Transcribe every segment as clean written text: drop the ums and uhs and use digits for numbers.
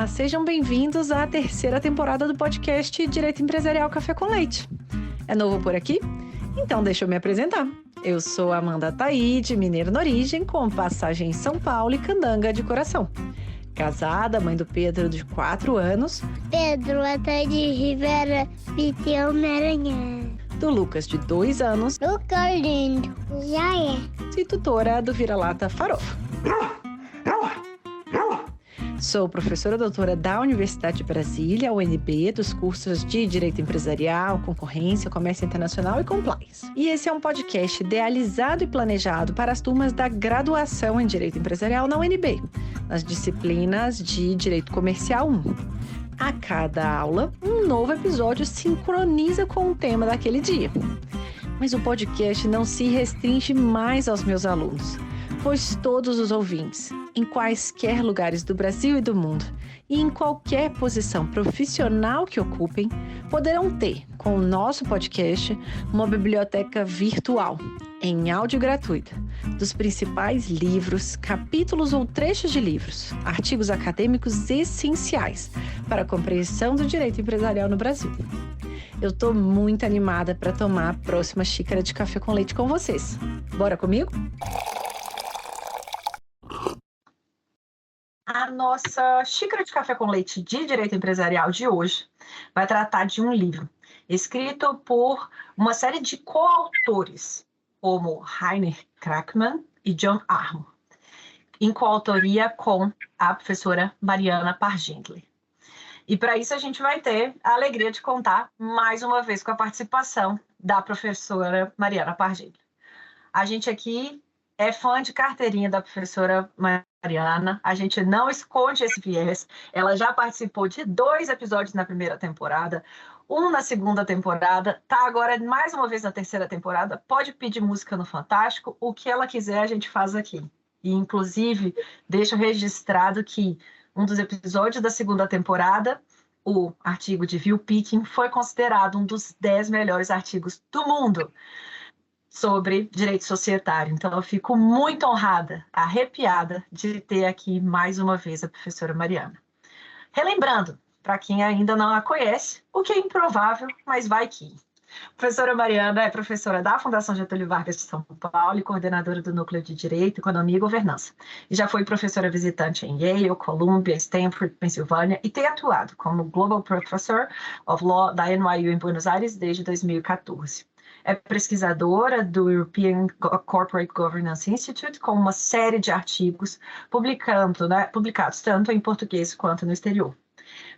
Olá, sejam bem-vindos à terceira temporada do podcast Direito Empresarial Café com Leite. É novo por aqui? Então deixa eu me apresentar. Eu sou Amanda Taide, mineira na origem, com passagem em São Paulo e candanga de coração. Casada, mãe do Pedro de 4 anos. Pedro Ataide Rivera Piteu Maranhão. Do Lucas de 2 anos. Lucas lindo, já é. E tutora do Vira-Lata Farofa. Sou professora doutora da Universidade de Brasília, UNB, dos cursos de Direito Empresarial, Concorrência, Comércio Internacional e Compliance. E esse é um podcast idealizado e planejado para as turmas da graduação em Direito Empresarial na UNB, nas disciplinas de Direito Comercial 1. A cada aula, um novo episódio sincroniza com o tema daquele dia. Mas o podcast não se restringe mais aos meus alunos, pois todos os ouvintes, em quaisquer lugares do Brasil e do mundo, e em qualquer posição profissional que ocupem, poderão ter, com o nosso podcast, uma biblioteca virtual, em áudio gratuita, dos principais livros, capítulos ou trechos de livros, artigos acadêmicos essenciais para a compreensão do direito empresarial no Brasil. Eu estou muito animada para tomar a próxima xícara de café com leite com vocês. Bora comigo? A nossa xícara de café com leite de direito empresarial de hoje vai tratar de um livro escrito por uma série de coautores, como Heiner Krachmann e John Armour, em coautoria com a professora Mariana Pargently. E para isso a gente vai ter a alegria de contar mais uma vez com a participação da professora Mariana Pargently. A gente aqui é fã de carteirinha da professora Mariana, a gente não esconde esse viés. Ela já participou de 2 episódios na primeira temporada, 1 na segunda temporada, tá agora mais uma vez na terceira temporada, pode pedir música no Fantástico, o que ela quiser a gente faz aqui. E, inclusive, deixo registrado que um dos episódios da segunda temporada, o artigo de Will Picking, foi considerado um dos 10 melhores artigos do mundo sobre direito societário. Então, eu fico muito honrada, arrepiada de ter aqui mais uma vez a professora Mariana. Relembrando, para quem ainda não a conhece, o que é improvável, mas vai que. A professora Mariana é professora da Fundação Getúlio Vargas de São Paulo e coordenadora do Núcleo de Direito, Economia e Governança. E já foi professora visitante em Yale, Columbia, Stanford, Pensilvânia e tem atuado como Global Professor of Law da NYU em Buenos Aires desde 2014. É pesquisadora do European Corporate Governance Institute, com uma série de artigos publicados tanto em português quanto no exterior.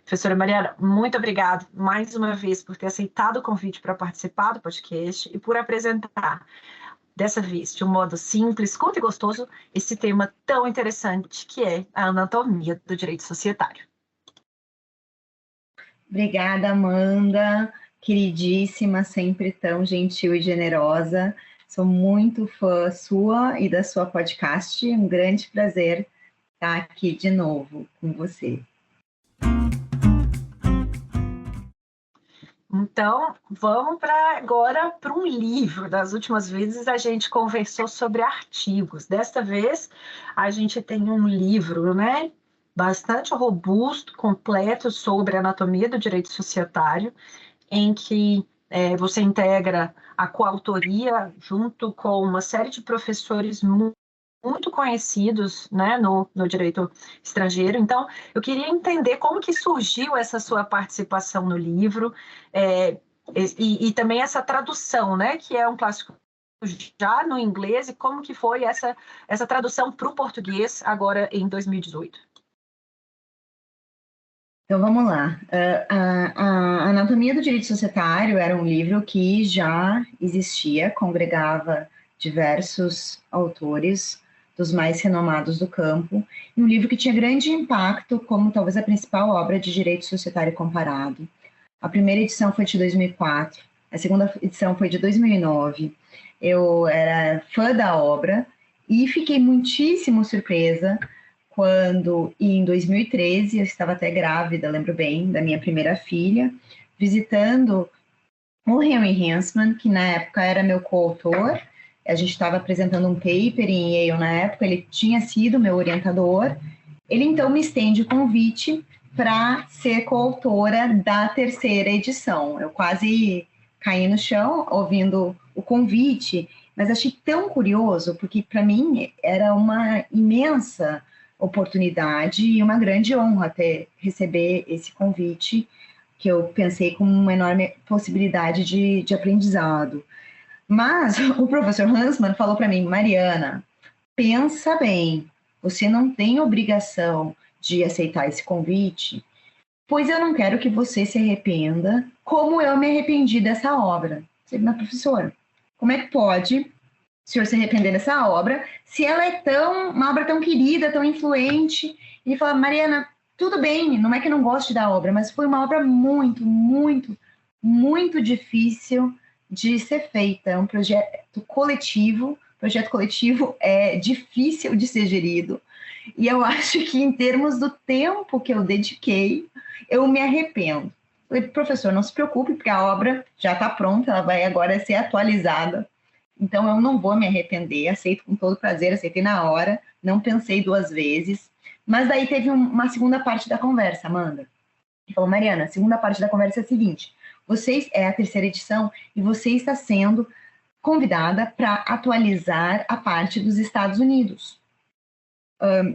Professora Mariana, muito obrigada mais uma vez por ter aceitado o convite para participar do podcast e por apresentar, dessa vez, de um modo simples, curto e gostoso, esse tema tão interessante que é a anatomia do direito societário. Obrigada, Amanda. Queridíssima, sempre tão gentil e generosa. Sou muito fã sua e da sua podcast. Um grande prazer estar aqui de novo com você. Então, vamos agora para um livro. Das últimas vezes a gente conversou sobre artigos. Desta vez a gente tem um livro, né, bastante robusto, completo sobre a anatomia do direito societário, em que você integra a coautoria junto com uma série de professores muito conhecidos, né, no direito estrangeiro. Então, eu queria entender como que surgiu essa sua participação no livro e também essa tradução, né, que é um clássico já no inglês, e como que foi essa tradução para o português agora em 2018. Então, vamos lá. A Anatomia do Direito Societário era um livro que já existia, congregava diversos autores dos mais renomados do campo, e um livro que tinha grande impacto como talvez a principal obra de direito societário comparado. A primeira edição foi de 2004, a segunda edição foi de 2009. Eu era fã da obra e fiquei muitíssimo surpresa quando, em 2013, eu estava até grávida, lembro bem, da minha primeira filha, visitando o Henry Hansman, que na época era meu coautor. A gente estava apresentando um paper em Yale na época, ele tinha sido meu orientador. Ele então me estende o convite para ser coautora da terceira edição. Eu quase caí no chão ouvindo o convite, mas achei tão curioso, porque para mim era uma imensa oportunidade e uma grande honra ter receber esse convite, que eu pensei como uma enorme possibilidade de aprendizado. Mas o professor Hansmann falou para mim: Mariana, pensa bem, você não tem obrigação de aceitar esse convite, pois eu não quero que você se arrependa como eu me arrependi dessa obra. Você, mas professora, como é que pode o senhor se arrepender dessa obra se ela é uma obra tão querida, tão influente? Ele fala: Mariana, tudo bem, não é que eu não goste da obra, mas foi uma obra muito, muito, muito difícil de ser feita. É um projeto coletivo. Projeto coletivo é difícil de ser gerido. E eu acho que, em termos do tempo que eu dediquei, eu me arrependo. Eu falei: professor, não se preocupe, porque a obra já está pronta, ela vai agora ser atualizada. Então, eu não vou me arrepender, aceito com todo prazer, aceitei na hora, não pensei duas vezes. Mas daí teve uma segunda parte da conversa, Amanda. Ele falou: Mariana, a segunda parte da conversa é a seguinte: é a terceira edição e você está sendo convidada para atualizar a parte dos Estados Unidos.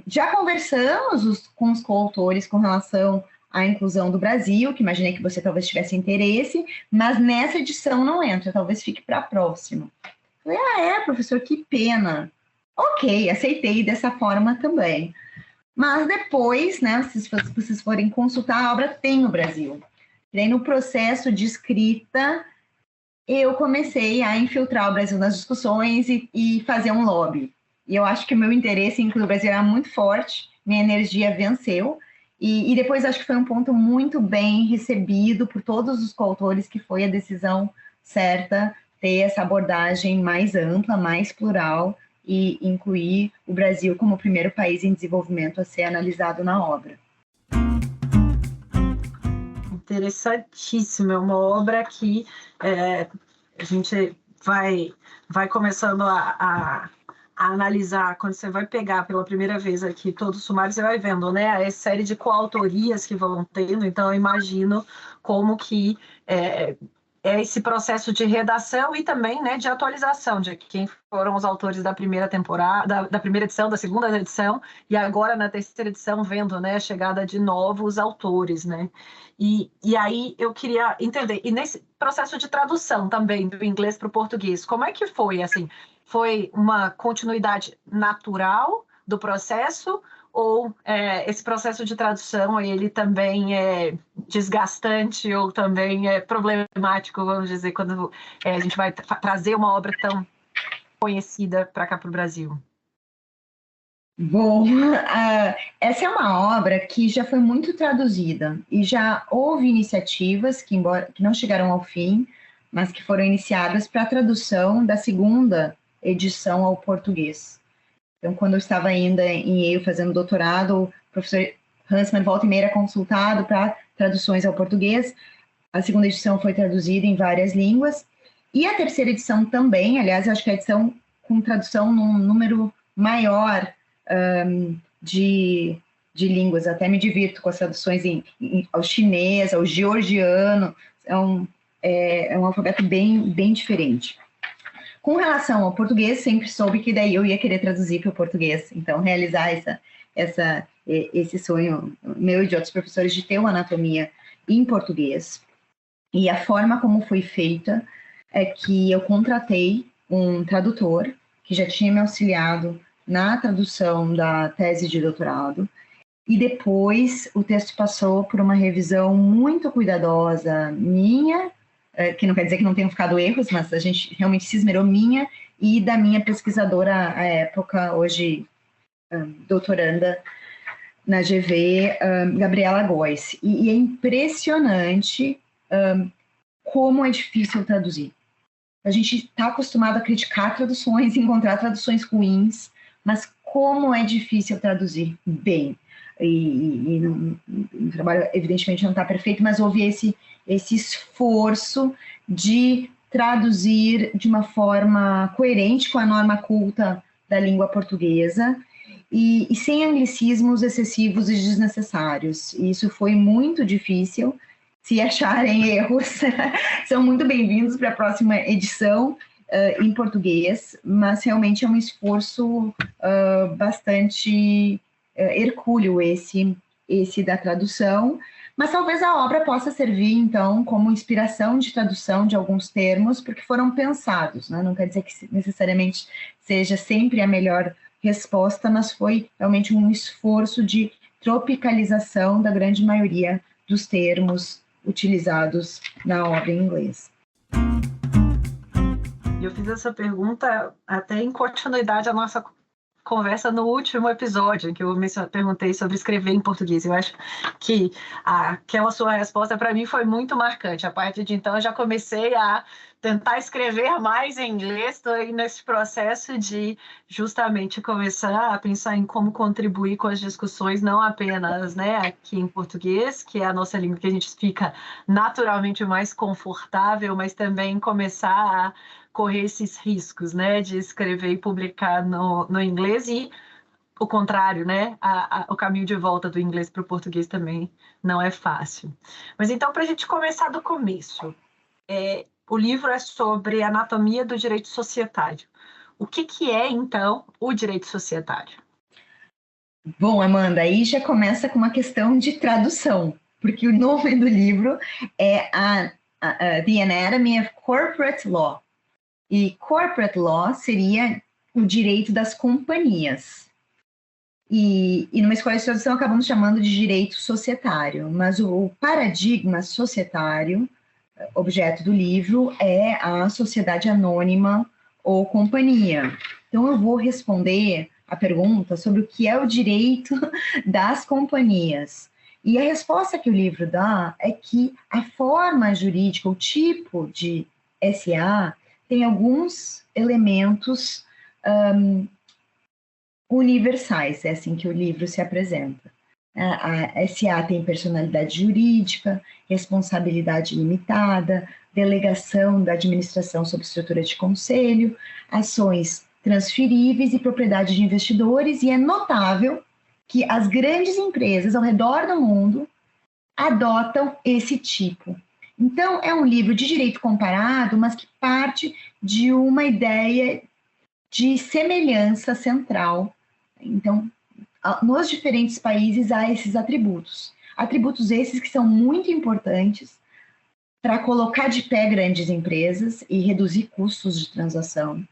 Já conversamos com os coautores com relação à inclusão do Brasil, que imaginei que você talvez tivesse interesse, mas nessa edição não entra, talvez fique para a próxima. Falei: professor, que pena. Ok, aceitei dessa forma também. Mas depois, né, se vocês forem consultar, a obra tem no Brasil. E aí, no processo de escrita, eu comecei a infiltrar o Brasil nas discussões e fazer um lobby. E eu acho que o meu interesse em incluir o Brasil era muito forte, minha energia venceu, e depois acho que foi um ponto muito bem recebido por todos os coautores, que foi a decisão certa, ter essa abordagem mais ampla, mais plural, e incluir o Brasil como o primeiro país em desenvolvimento a ser analisado na obra. Interessantíssimo, é uma obra que a gente vai começando a analisar. Quando você vai pegar pela primeira vez aqui todo o sumário, você vai vendo, né, a série de coautorias que vão tendo. Então, eu imagino como que é esse processo de redação e também, né, de atualização de quem foram os autores da primeira temporada, da primeira edição, da segunda edição, e agora na terceira edição, vendo, né, a chegada de novos autores, né? E aí eu queria entender, e nesse processo de tradução também do inglês para o português, como é que foi, assim? Foi uma continuidade natural do processo, ou esse processo de tradução ele também é desgastante ou também é problemático, vamos dizer, quando a gente vai trazer uma obra tão conhecida para cá, para o Brasil? Bom, essa é uma obra que já foi muito traduzida e já houve iniciativas que não chegaram ao fim, mas que foram iniciadas para a tradução da segunda edição ao português. Então, quando eu estava ainda em Yale fazendo doutorado, o professor Hansmann volta e meia era consultado para traduções ao português. A segunda edição foi traduzida em várias línguas. E a terceira edição também, aliás, eu acho que a edição com tradução num número maior de línguas. Até me divirto com as traduções ao chinês, ao georgiano. É um alfabeto bem diferente. Com relação ao português, sempre soube que daí eu ia querer traduzir para o português. Então, realizar esse sonho meu e de outros professores de ter uma anatomia em português. E a forma como foi feita é que eu contratei um tradutor que já tinha me auxiliado na tradução da tese de doutorado. E depois o texto passou por uma revisão muito cuidadosa minha, que não quer dizer que não tenham ficado erros, mas a gente realmente se esmerou, minha e da minha pesquisadora à época, hoje doutoranda na GV, Gabriela Góes. E é impressionante como é difícil traduzir. A gente está acostumado a criticar traduções, encontrar traduções ruins, mas como é difícil traduzir bem. O trabalho, evidentemente, não está perfeito, mas houve esse esforço de traduzir de uma forma coerente com a norma culta da língua portuguesa e sem anglicismos excessivos e desnecessários. E isso foi muito difícil. Se acharem erros, são muito bem-vindos para a próxima edição em português, mas realmente é um esforço bastante hercúleo esse da tradução, mas talvez a obra possa servir, então, como inspiração de tradução de alguns termos, porque foram pensados, né? Não quer dizer que necessariamente seja sempre a melhor resposta, mas foi realmente um esforço de tropicalização da grande maioria dos termos utilizados na obra em inglês. Eu fiz essa pergunta até em continuidade à nossa conversa no último episódio, em que eu perguntei sobre escrever em português. Eu acho que aquela sua resposta para mim foi muito marcante. A partir de então eu já comecei a tentar escrever mais em inglês, estou aí nesse processo de justamente começar a pensar em como contribuir com as discussões, não apenas, né, aqui em português, que é a nossa língua que a gente fica naturalmente mais confortável, mas também começar a correr esses riscos, né, de escrever e publicar no inglês e o contrário, né, o caminho de volta do inglês para o português também não é fácil. Mas então, para a gente começar do começo, o livro é sobre anatomia do direito societário. O que é, então, o direito societário? Bom, Amanda, aí já começa com uma questão de tradução, porque o nome do livro é The Anatomy of Corporate Law. E corporate law seria o direito das companhias. E numa escola de tradução acabamos chamando de direito societário, mas o paradigma societário, objeto do livro, é a sociedade anônima ou companhia. Então eu vou responder a pergunta sobre o que é o direito das companhias. E a resposta que o livro dá é que a forma jurídica, o tipo de SA, tem alguns elementos universais, é assim que o livro se apresenta. A SA tem personalidade jurídica, responsabilidade limitada, delegação da administração sob estrutura de conselho, ações transferíveis e propriedade de investidores, e é notável que as grandes empresas ao redor do mundo adotam esse tipo. Então, é um livro de direito comparado, mas que parte de uma ideia de semelhança central. Então, nos diferentes países há esses atributos. Atributos esses que são muito importantes para colocar de pé grandes empresas e reduzir custos de transação.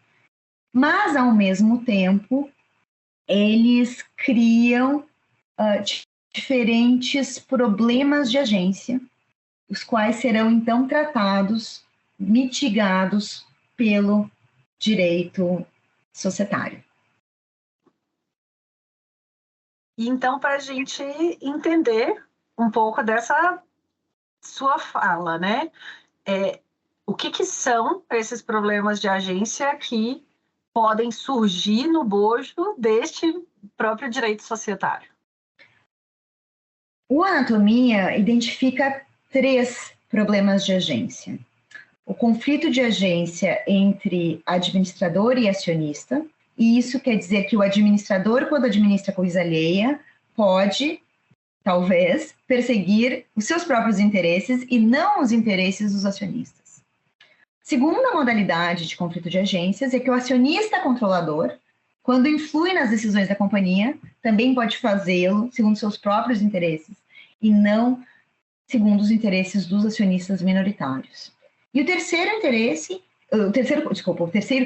Mas, ao mesmo tempo, eles criam diferentes problemas de agência, os quais serão, então, tratados, mitigados pelo direito societário. Então, para a gente entender um pouco dessa sua fala, né? O que são esses problemas de agência que podem surgir no bojo deste próprio direito societário? O Anatomia identifica 3 problemas de agência. O conflito de agência entre administrador e acionista, e isso quer dizer que o administrador, quando administra coisa alheia, pode, talvez, perseguir os seus próprios interesses e não os interesses dos acionistas. Segunda modalidade de conflito de agências é que o acionista controlador, quando influi nas decisões da companhia, também pode fazê-lo segundo seus próprios interesses e não segundo os interesses dos acionistas minoritários. E o terceiro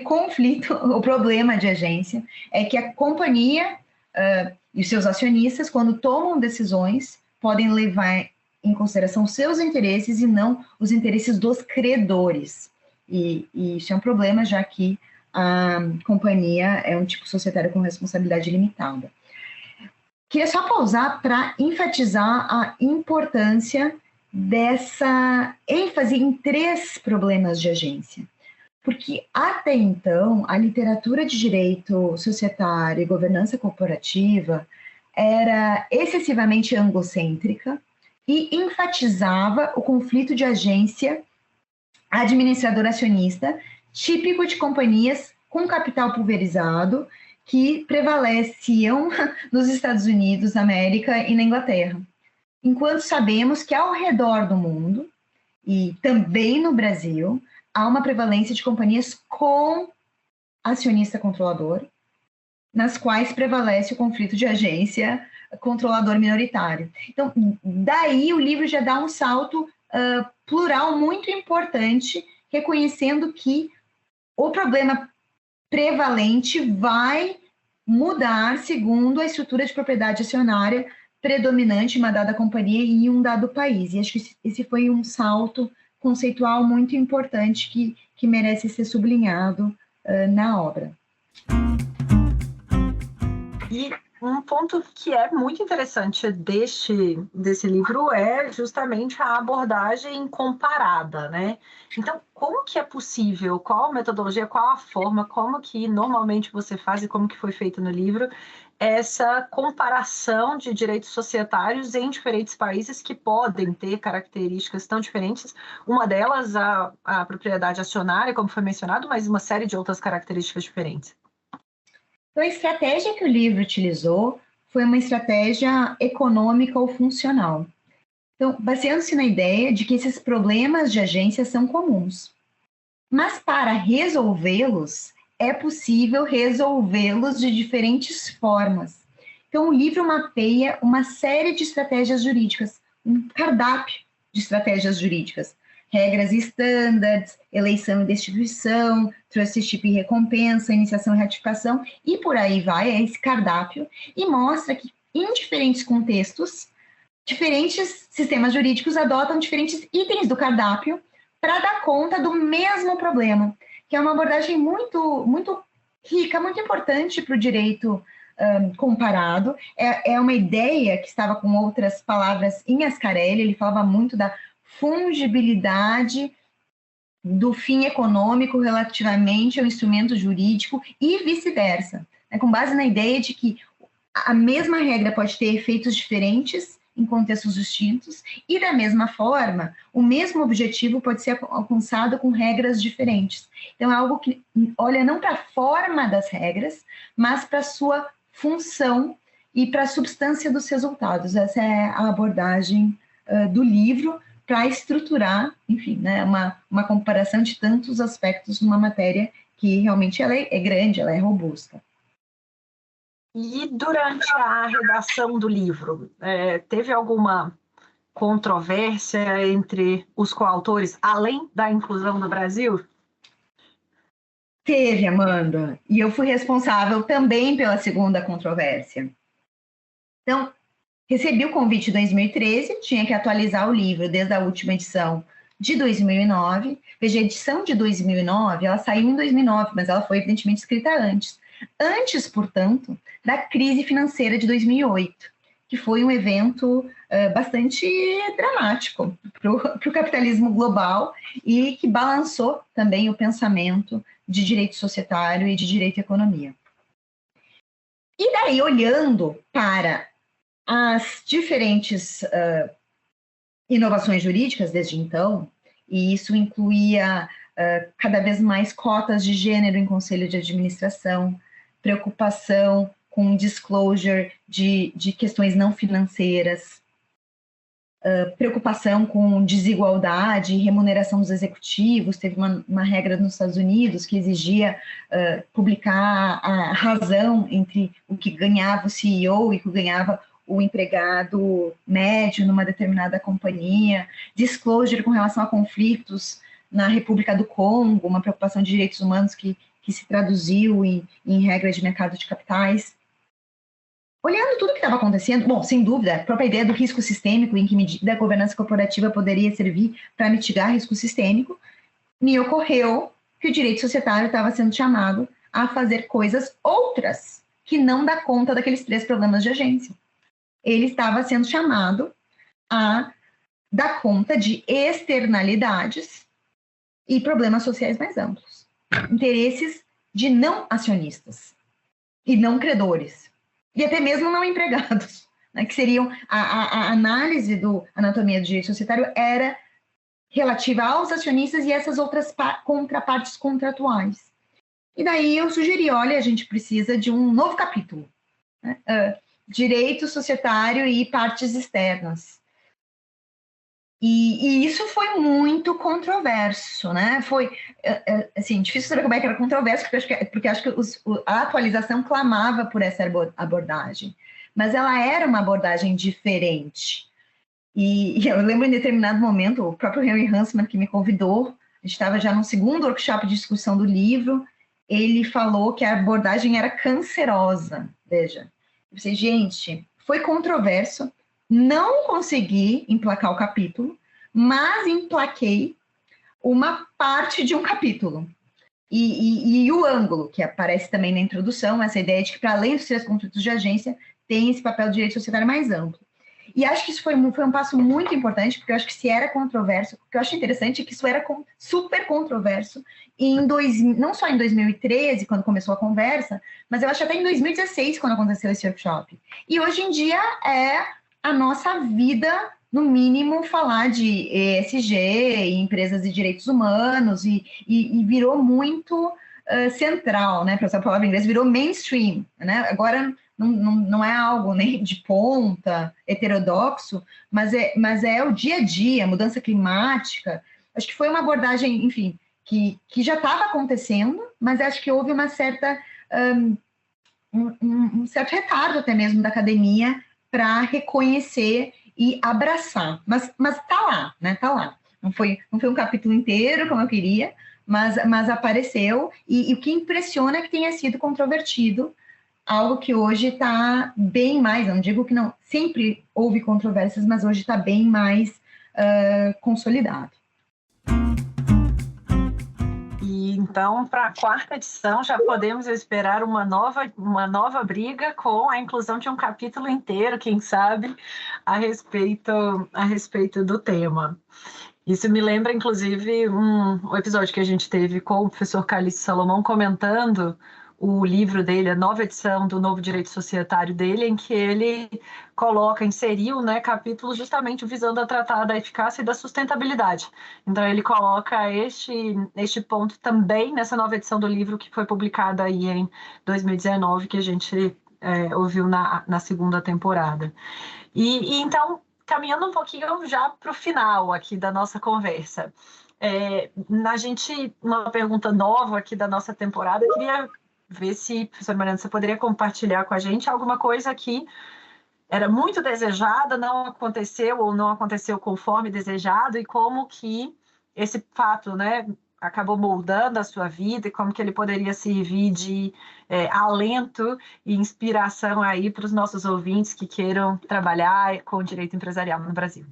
conflito, o problema de agência, é que a companhia e os seus acionistas, quando tomam decisões, podem levar em consideração seus interesses e não os interesses dos credores. E isso é um problema, já que a companhia é um tipo societário com responsabilidade limitada. Queria só pausar para enfatizar a importância dessa ênfase em 3 problemas de agência. Porque, até então, a literatura de direito societário e governança corporativa era excessivamente angocêntrica e enfatizava o conflito de agência administrador-acionista, típico de companhias com capital pulverizado, que prevaleciam nos Estados Unidos, na América e na Inglaterra. Enquanto sabemos que ao redor do mundo, e também no Brasil, há uma prevalência de companhias com acionista controlador, nas quais prevalece o conflito de agência controlador minoritário. Então, daí o livro já dá um salto plural muito importante, reconhecendo que o problema prevalente vai mudar segundo a estrutura de propriedade acionária predominante em uma dada companhia e em um dado país. E acho que esse foi um salto conceitual muito importante que merece ser sublinhado na obra. E um ponto que é muito interessante desse livro é justamente a abordagem comparada, né? Então, como que é possível, qual a metodologia, qual a forma, como que normalmente você faz e como que foi feito no livro, essa comparação de direitos societários em diferentes países que podem ter características tão diferentes, uma delas a propriedade acionária, como foi mencionado, mas uma série de outras características diferentes. Então, a estratégia que o livro utilizou foi uma estratégia econômica ou funcional. Então, baseando-se na ideia de que esses problemas de agência são comuns. Mas para resolvê-los, é possível resolvê-los de diferentes formas. Então, o livro mapeia uma série de estratégias jurídicas, um cardápio de estratégias jurídicas. Regras e standards, eleição e destituição, trusteeship e recompensa, iniciação e ratificação, e por aí vai, é esse cardápio, e mostra que em diferentes contextos, diferentes sistemas jurídicos adotam diferentes itens do cardápio para dar conta do mesmo problema, que é uma abordagem muito, muito rica, muito importante para o direito comparado. É uma ideia que estava com outras palavras em Ascarelli, ele falava muito da fungibilidade do fim econômico relativamente ao instrumento jurídico e vice-versa, né? Com base na ideia de que a mesma regra pode ter efeitos diferentes em contextos distintos e, da mesma forma, o mesmo objetivo pode ser alcançado com regras diferentes. Então, é algo que olha não para a forma das regras, mas para a sua função e para a substância dos resultados. Essa é a abordagem do livro, para estruturar, enfim, né, uma comparação de tantos aspectos numa matéria que realmente ela é grande, ela é robusta. E durante a redação do livro, teve alguma controvérsia entre os coautores, além da inclusão do Brasil? Teve, Amanda, e eu fui responsável também pela segunda controvérsia. Então, recebi o convite em 2013, tinha que atualizar o livro desde a última edição de 2009. Veja, a edição de 2009, ela saiu em 2009, mas ela foi evidentemente escrita antes. Antes, portanto, da crise financeira de 2008, que foi um evento bastante dramático para o capitalismo global e que balançou também o pensamento de direito societário e de direito e economia. E daí, olhando para as diferentes inovações jurídicas desde então, e isso incluía cada vez mais cotas de gênero em conselho de administração, preocupação com disclosure de questões não financeiras, preocupação com desigualdade e remuneração dos executivos. Teve uma regra nos Estados Unidos que exigia publicar a razão entre o que ganhava o CEO e o que ganhava o empregado médio numa determinada companhia, disclosure com relação a conflitos na República do Congo, uma preocupação de direitos humanos que se traduziu em regras de mercado de capitais. Olhando tudo o que estava acontecendo, bom, sem dúvida, a própria ideia do risco sistêmico, em que medida a governança corporativa poderia servir para mitigar risco sistêmico, me ocorreu que o direito societário estava sendo chamado a fazer coisas outras, que não dá conta daqueles 3 problemas de agência. Ele estava sendo chamado a dar conta de externalidades e problemas sociais mais amplos. Interesses de não acionistas e não credores, e até mesmo não empregados, né, que seriam a análise do anatomia do direito societário era relativa aos acionistas e essas outras contrapartes contratuais. E daí eu sugeri, olha, a gente precisa de um novo capítulo, né? Direito societário e partes externas. E isso foi muito controverso, né? Foi, assim, difícil saber como é que era controverso, porque acho que a atualização clamava por essa abordagem. Mas ela era uma abordagem diferente. E eu lembro em determinado momento, o próprio Henry Huntsman, que me convidou, a gente estava já no segundo workshop de discussão do livro, ele falou que a abordagem era cancerosa. Veja, eu pensei, gente, foi controverso, não consegui emplacar o capítulo, mas emplaquei uma parte de um capítulo. E o ângulo, que aparece também na introdução, essa ideia de que, para além dos 3 conflitos de agência, tem esse papel do direito societário mais amplo. E acho que isso foi um passo muito importante, porque eu acho que se era controverso, o que eu acho interessante é que isso era super controverso, não só em 2013, quando começou a conversa, mas eu acho até em 2016, quando aconteceu esse workshop. E hoje em dia é a nossa vida, no mínimo, falar de ESG, empresas de direitos humanos, e virou muito central, né? Para essa palavra em inglês, virou mainstream, né? Agora não é algo nem de ponta, heterodoxo, mas é o dia a dia, mudança climática. Acho que foi uma abordagem, enfim, que já estava acontecendo, mas acho que houve uma certa um certo retardo até mesmo da academia para reconhecer e abraçar. Mas tá lá, né? Tá lá. Não foi um capítulo inteiro como eu queria, mas apareceu, e o que impressiona é que tenha sido controvertido, algo que hoje está bem mais, eu não digo que não, sempre houve controvérsias, mas hoje está bem mais consolidado. E então, para a 4ª edição, já podemos esperar uma nova briga com a inclusão de um capítulo inteiro, quem sabe, a respeito do tema. Isso me lembra, inclusive, um episódio que a gente teve com o professor Calixto Salomão comentando o livro dele, a nova edição do Novo Direito Societário dele, em que ele inseriu, né, capítulos justamente visando a tratar da eficácia e da sustentabilidade. Então, ele coloca este ponto também nessa nova edição do livro, que foi publicada aí em 2019, que a gente ouviu na 2ª temporada. E então, caminhando um pouquinho já para o final aqui da nossa conversa, uma pergunta nova aqui da nossa temporada, eu queria ver se, professora Mariana, você poderia compartilhar com a gente alguma coisa que era muito desejada, não aconteceu ou não aconteceu conforme desejado, e como que esse fato, né, acabou moldando a sua vida, e como que ele poderia servir de alento e inspiração aí para os nossos ouvintes que queiram trabalhar com o direito empresarial no Brasil.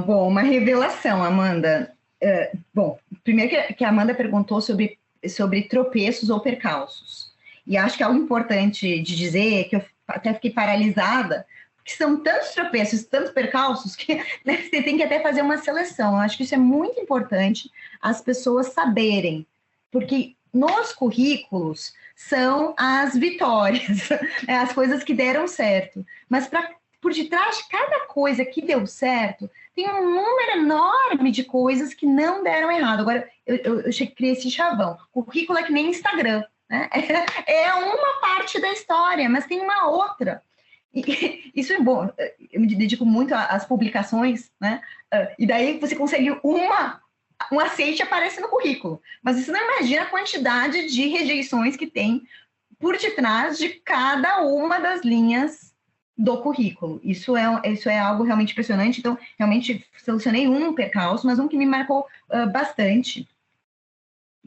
Bom, uma revelação, Amanda. Bom, primeiro que a Amanda perguntou sobre tropeços ou percalços. E acho que algo importante de dizer, que eu até fiquei paralisada, porque são tantos tropeços, tantos percalços, que, né, você tem que até fazer uma seleção. Eu acho que isso é muito importante as pessoas saberem, porque nos currículos são as vitórias, as coisas que deram certo. Mas por detrás de cada coisa que deu certo, tem um número enorme de coisas que não deram errado. Agora, eu criei esse chavão. O currículo é que nem Instagram, né? É uma parte da história, mas tem uma outra. E isso é bom. Eu me dedico muito às publicações, né? E daí você consegue um aceite aparece no currículo. Mas você não imagina a quantidade de rejeições que tem por detrás de cada uma das linhas do currículo. Isso é algo realmente impressionante. Então, realmente, selecionei um percalço, mas um que me marcou bastante.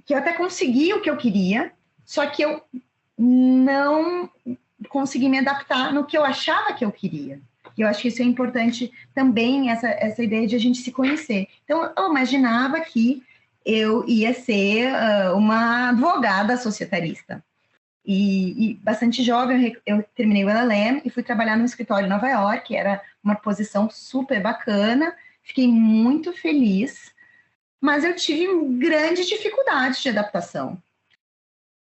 Que eu até consegui o que eu queria, só que eu não consegui me adaptar no que eu achava que eu queria. E eu acho que isso é importante também, essa ideia de a gente se conhecer. Então, eu imaginava que eu ia ser uma advogada societarista. E bastante jovem, eu terminei o LLM e fui trabalhar num escritório em Nova York, que era uma posição super bacana, fiquei muito feliz, mas eu tive grande dificuldade de adaptação.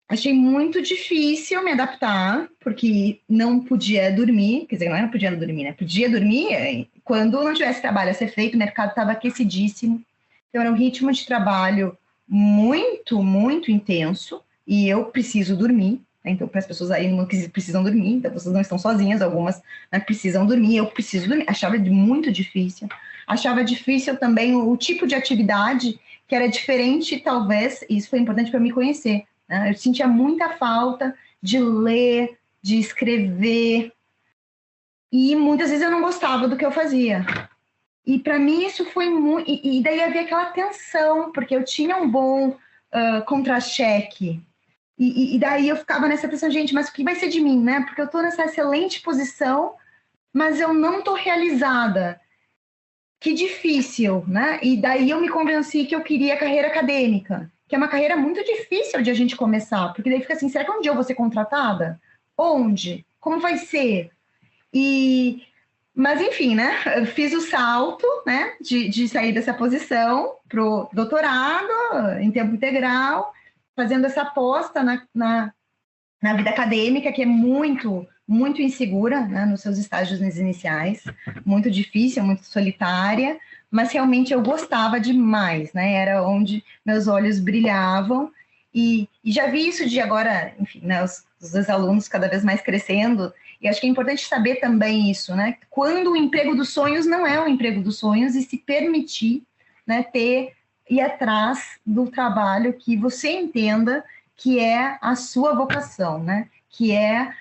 Achei muito difícil me adaptar, porque não podia dormir, quer dizer, não podia dormir, né? Podia dormir quando não tivesse trabalho a ser feito, o mercado estava aquecedíssimo, então era um ritmo de trabalho muito, muito intenso, e eu preciso dormir. Então, para as pessoas aí não precisam dormir, então vocês não estão sozinhas, algumas, né, precisam dormir, eu preciso dormir. Achava muito difícil. Achava difícil também o tipo de atividade que era diferente, talvez, e isso foi importante para me conhecer, né? Eu sentia muita falta de ler, de escrever, e muitas vezes eu não gostava do que eu fazia. E para mim isso foi muito. E daí havia aquela tensão, porque eu tinha um bom contra-cheque. E daí eu ficava nessa tensão, gente, mas o que vai ser de mim, né? Porque eu estou nessa excelente posição, mas eu não estou realizada. Que difícil, né? E daí eu me convenci que eu queria a carreira acadêmica, que é uma carreira muito difícil de a gente começar, porque daí fica assim, será que um dia eu vou ser contratada? Onde? Como vai ser? Mas enfim, né? Eu fiz o salto, né? De sair dessa posição para o doutorado em tempo integral, fazendo essa aposta na vida acadêmica, que é muito, muito insegura, né, nos seus estágios iniciais, muito difícil, muito solitária, mas realmente eu gostava demais, né? Era onde meus olhos brilhavam, e já vi isso de agora, enfim, né, os alunos cada vez mais crescendo, e acho que é importante saber também isso, né? Quando o emprego dos sonhos não é o emprego dos sonhos, e se permitir, né, ir atrás do trabalho que você entenda que é a sua vocação, né? Que é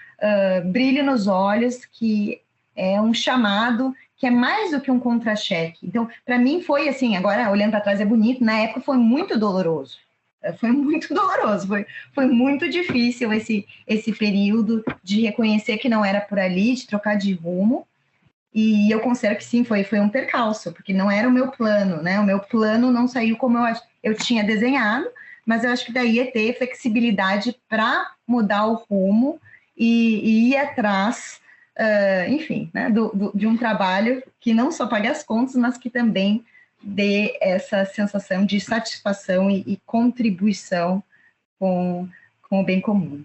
brilho nos olhos, que é um chamado, que é mais do que um contra-cheque. Então, para mim foi assim, agora olhando para trás é bonito, na época foi muito doloroso. Foi muito doloroso, foi muito difícil esse período de reconhecer que não era por ali, de trocar de rumo. E eu considero que sim, foi um percalço, porque não era o meu plano, né? O meu plano não saiu como eu tinha desenhado, mas eu acho que daí é ter flexibilidade para mudar o rumo e ir atrás, enfim, né, de um trabalho que não só pague as contas, mas que também dê essa sensação de satisfação e contribuição com o bem comum.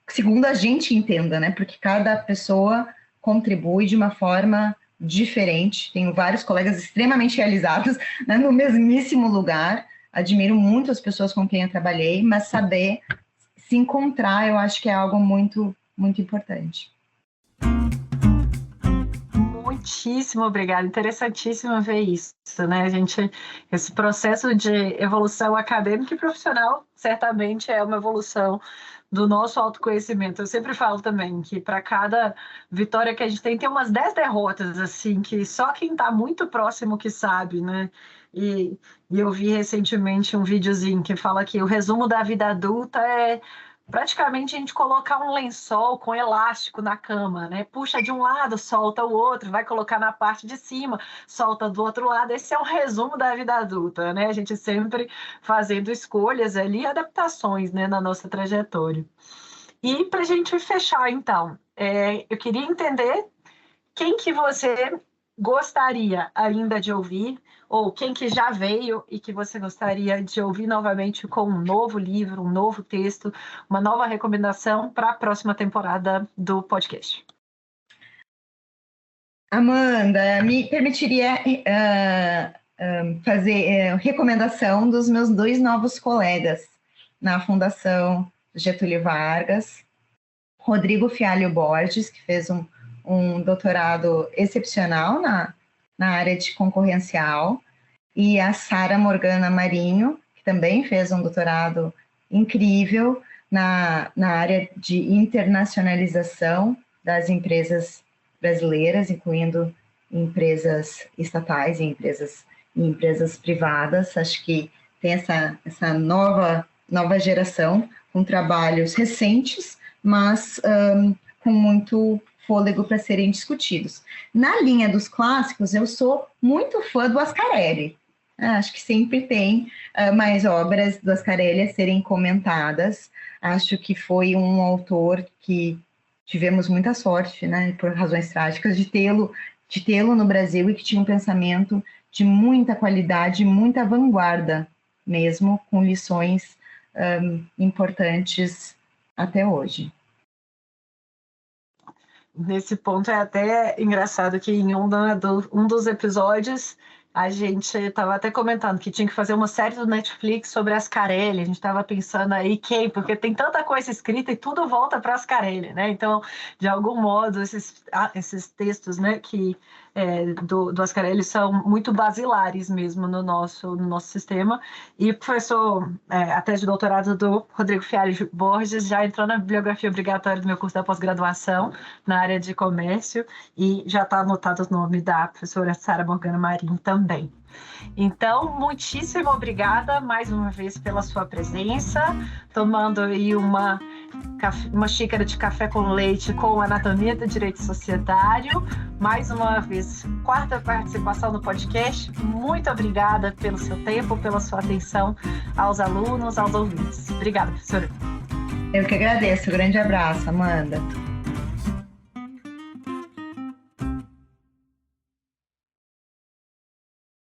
Segundo a gente entenda, né, porque cada pessoa contribui de uma forma diferente. Tenho vários colegas extremamente realizados, né, no mesmíssimo lugar. Admiro muito as pessoas com quem eu trabalhei, mas saber se encontrar, eu acho que é algo muito, muito importante. Muitíssimo obrigada, interessantíssimo ver isso, né? Esse processo de evolução acadêmica e profissional certamente é uma evolução do nosso autoconhecimento. Eu sempre falo também que para cada vitória que a gente tem umas 10 derrotas, assim, que só quem está muito próximo que sabe, né? E eu vi recentemente um videozinho que fala que o resumo da vida adulta é praticamente a gente colocar um lençol com elástico na cama, né? Puxa de um lado, solta o outro, vai colocar na parte de cima, solta do outro lado. Esse é um resumo da vida adulta, né? A gente sempre fazendo escolhas ali, adaptações, né, na nossa trajetória. E para a gente fechar, então, eu queria entender quem que você gostaria ainda de ouvir, ou quem que já veio e que você gostaria de ouvir novamente com um novo livro, um novo texto, uma nova recomendação para a próxima temporada do podcast. Amanda, me permitiria fazer recomendação dos meus 2 novos colegas na Fundação Getúlio Vargas, Rodrigo Fialho Borges, que fez um doutorado excepcional na área de concorrencial, e a Sara Morgana Marinho, que também fez um doutorado incrível na área de internacionalização das empresas brasileiras, incluindo empresas estatais e empresas privadas. Acho que tem essa nova geração com trabalhos recentes, mas com muito fôlego para serem discutidos. Na linha dos clássicos, eu sou muito fã do Ascarelli. Acho que sempre tem mais obras do Ascarelli a serem comentadas. Acho que foi um autor que tivemos muita sorte, né, por razões trágicas, de tê-lo no Brasil, e que tinha um pensamento de muita qualidade, muita vanguarda, mesmo com lições importantes até hoje. Nesse ponto é até engraçado que em um dos episódios A gente estava até comentando que tinha que fazer uma série do Netflix sobre Ascarelli. A gente estava pensando aí quem, porque tem tanta coisa escrita e tudo volta para Ascarelli, né? Então, de algum modo, esses textos, né, que do Ascarelli são muito basilares mesmo no nosso sistema. E o professor, a tese de doutorado do Rodrigo Fialho Borges já entrou na bibliografia obrigatória do meu curso da pós-graduação na área de comércio e já está anotado o nome da professora Sara Morgana Marim também. Então, muitíssimo obrigada mais uma vez pela sua presença, tomando aí uma xícara de café com leite com Anatomia do Direito Societário. Mais uma vez, 4ª participação no podcast. Muito obrigada pelo seu tempo, pela sua atenção aos alunos, aos ouvintes. Obrigada, professora. Eu que agradeço. Grande abraço, Amanda.